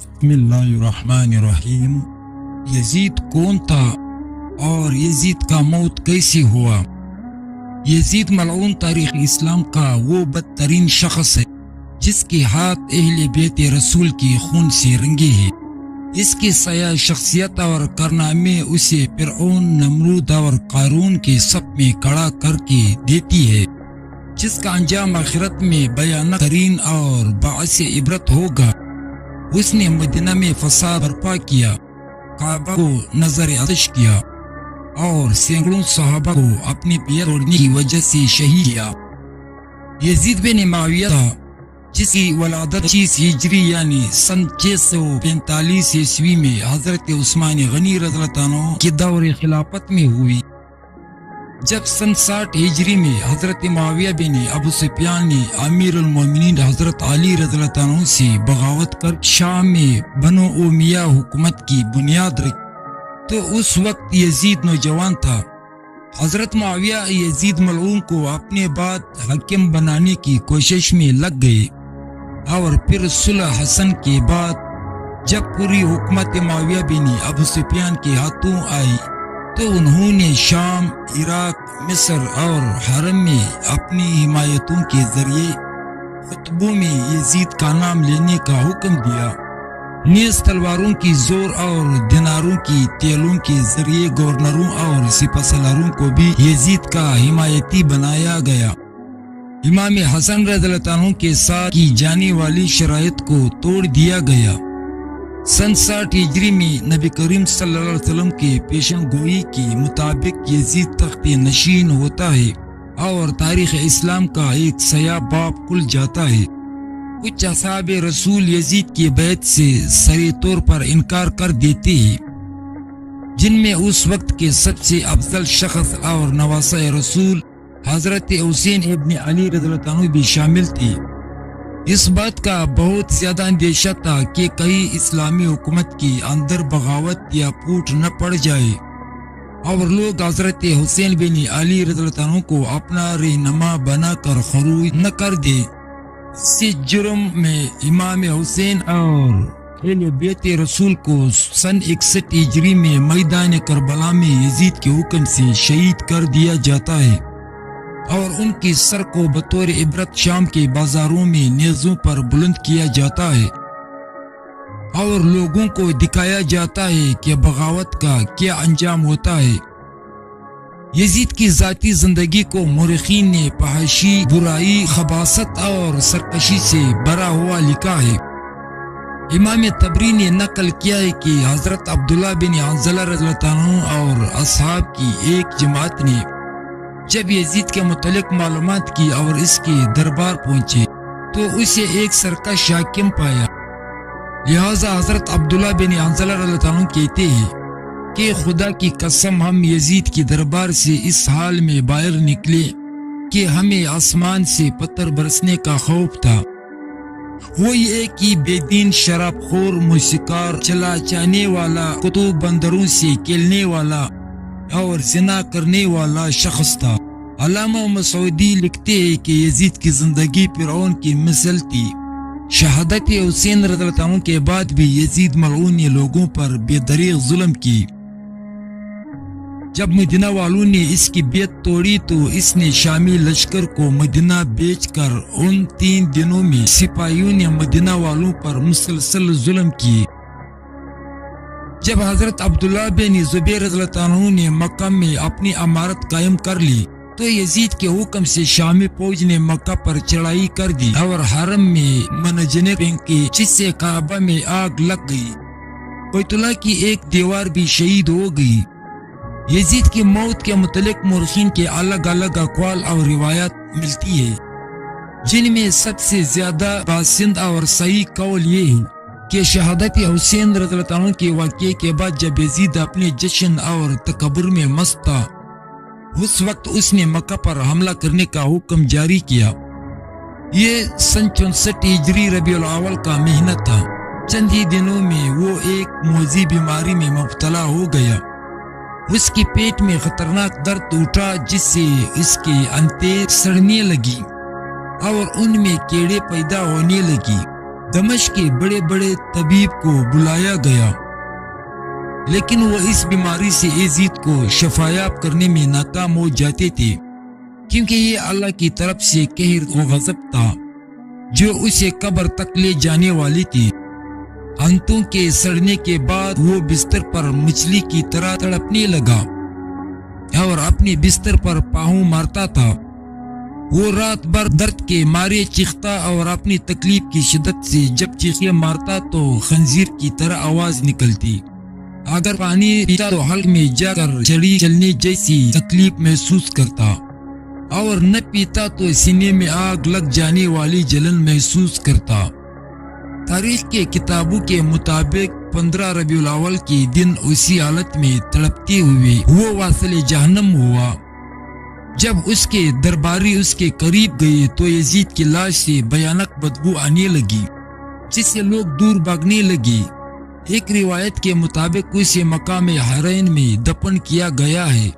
بسم اللہ الرحمن الرحیم۔ یزید کون تھا اور یزید کا موت کیسے ہوا؟ یزید ملعون تاریخ اسلام کا وہ بدترین شخص ہے جس کے ہاتھ اہل بیت رسول کی خون سے رنگے ہیں۔ اس کی سیاہ شخصیت اور کارنامے اسے فرعون، نمرود اور قارون کے صف میں کھڑا کر کے دیتی ہے، جس کا انجام آخرت میں بیانہ ترین اور باعث عبرت ہوگا۔ اس نے مدینہ میں فساد برپا کیا، کعبہ کو نظر آتش کیا اور سینکڑوں صحابہ کو اپنی بیعت توڑنے کی وجہ سے شہید کیا۔ یزید بن معاویہ تھا جس کی ولادت 25 ہجری یعنی سن 645 عیسوی میں حضرت عثمان غنی رضی اللہ عنہ کے دور خلافت میں ہوئی، جب سن 60 ہجری میں حضرت معاویہ بن ابو سفیان نے امیر المومنین حضرت علی رضی اللہ عنہ سے بغاوت کر شام میں بنو امیہ حکومت کی بنیاد رکھی تو اس وقت یزید نوجوان تھا۔ حضرت معاویہ یزید ملعون کو اپنے بعد حاکم بنانے کی کوشش میں لگ گئے اور پھر صلح حسن کے بعد جب پوری حکومت معاویہ بن ابو سفیان کے ہاتھوں آئی تو انہوں نے شام، عراق، مصر اور حرم میں اپنی حمایتوں کے ذریعے خطبوں میں یزید کا نام لینے کا حکم دیا۔ نیز تلواروں کی زور اور دیناروں کی تیلوں کے ذریعے گورنروں اور سپہ سالاروں کو بھی یزید کا حمایتی بنایا گیا۔ امام حسن رضی اللہ عنہ کے ساتھ کی جانے والی شرائط کو توڑ دیا گیا۔ سن 60 ہجری میں نبی کریم صلی اللہ علیہ وسلم کے پیشن گوئی کے مطابق یزید تخت نشین ہوتا ہے اور تاریخ اسلام کا ایک سیاہ باب کھل جاتا ہے۔ کچھ اصحاب رسول یزید کی بیعت سے سری طور پر انکار کر دیتے ہیں، جن میں اس وقت کے سب سے افضل شخص اور نواسہ رسول حضرت حسین ابن علی رضی اللہ عنہ بھی شامل تھے۔ اس بات کا بہت زیادہ اندیشہ تھا کہ کہیں اسلامی حکومت کے اندر بغاوت یا پھوٹ نہ پڑ جائے اور لوگ حضرت حسین بن علی رضی اللہ عنہ کو اپنا رہنما بنا کر خروج نہ کر دے۔ اسی جرم میں امام حسین اور اہل بیت رسول کو سن 61 ہجری میں میدان کربلا میں یزید کے حکم سے شہید کر دیا جاتا ہے اور ان کی سر کو بطور عبرت شام کے بازاروں میں نیزوں پر بلند کیا جاتا ہے اور لوگوں کو دکھایا جاتا ہے کہ بغاوت کا کیا انجام ہوتا ہے۔ یزید کی ذاتی زندگی کو مورخین نے فحاشی، برائی، خباثت اور سرکشی سے بھرا ہوا لکھا ہے۔ امام طبری نے نقل کیا ہے کہ حضرت عبداللہ بن حنظلہ رضی اللہ عنہ اور اصحاب کی ایک جماعت نے جب یزید کے متعلق معلومات کی اور اس کے دربار پہنچے تو اسے ایک سرکش حاکم پایا، لہذا حضرت عبداللہ بن حنظلہ رضی اللہ عنہ کہتے ہیں کہ خدا کی قسم ہم یزید کے دربار سے اس حال میں باہر نکلے کہ ہمیں آسمان سے پتھر برسنے کا خوف تھا۔ وہی ایک ہی بے دین، شراب خور، موسیقار، چلا چانے والا، کتب بندروں سے کھیلنے والا اور زنا کرنے والا شخص تھا۔ علامہ مسعودی لکھتے ہیں کہ یزید کی زندگی فرعون کی مثل تھی۔ شہادت حسین رضی اللہ عنہ کے بعد بھی یزید ملعون نے لوگوں پر بے دریغ ظلم کی۔ جب مدینہ والوں نے اس کی بیعت توڑی تو اس نے شامی لشکر کو مدینہ بیچ کر ان 3 دنوں میں سپاہیوں نے مدینہ والوں پر مسلسل ظلم کیے۔ جب حضرت عبداللہ بن زبیر رضی اللہ عنہ نے مکہ میں اپنی امارت قائم کر لی تو یزید کے حکم سے شامی فوج نے مکہ پر چڑھائی کر دی اور حرم میں منجنیق پھینکے، جس سے کعبہ میں آگ لگ گئی۔ بیت اللہ کی ایک دیوار بھی شہید ہو گئی۔ یزید کی موت کے متعلق مورخین کے الگ الگ اقوال اور روایات ملتی ہے، جن میں سب سے زیادہ باسند اور صحیح قول یہ ہے کہ شہادت حسین رضی اللہ عنہ کے واقعے کے بعد جب یزید اپنے جشن اور تکبر میں مست تھا، اس وقت اس نے مکہ پر حملہ کرنے کا حکم جاری کیا۔ یہ سن 64 ہجری ربیع الاول کا مہینہ تھا۔ چند ہی دنوں میں وہ ایک موذی بیماری میں مبتلا ہو گیا۔ اس کے پیٹ میں خطرناک درد اٹھا جس سے اس کے انتیں سڑنے لگی اور ان میں کیڑے پیدا ہونے لگی۔ دمشق کے بڑے بڑے طبیب کو بلایا گیا، لیکن وہ اس بیماری سے یزید کو شفایاب کرنے میں ناکام ہو جاتے تھے، کیونکہ یہ اللہ کی طرف سے قہر و غضب تھا جو اسے قبر تک لے جانے والی تھی۔ ہنتوں کے سڑنے کے بعد وہ بستر پر مچھلی کی طرح تڑپنے لگا اور اپنے بستر پر پاؤں مارتا تھا۔ وہ رات بھر درد کے مارے چیختا اور اپنی تکلیف کی شدت سے جب چیخیں مارتا تو خنزیر کی طرح آواز نکلتی۔ اگر پانی پیتا تو حلق میں جا کر چھڑی چلنے جیسی تکلیف محسوس کرتا، اور نہ پیتا تو سینے میں آگ لگ جانے والی جلن محسوس کرتا۔ تاریخ کے کتابوں کے مطابق 15 ربیع الاول کے دن اسی حالت میں تڑپتے ہوئے وہ واصل جہنم ہوا۔ جب اس کے درباری اس کے قریب گئے تو یزید کی لاش سے بھیانک بدبو آنے لگی، جس سے لوگ دور بھاگنے لگے۔ ایک روایت کے مطابق اسے مقام حرین میں دفن کیا گیا ہے۔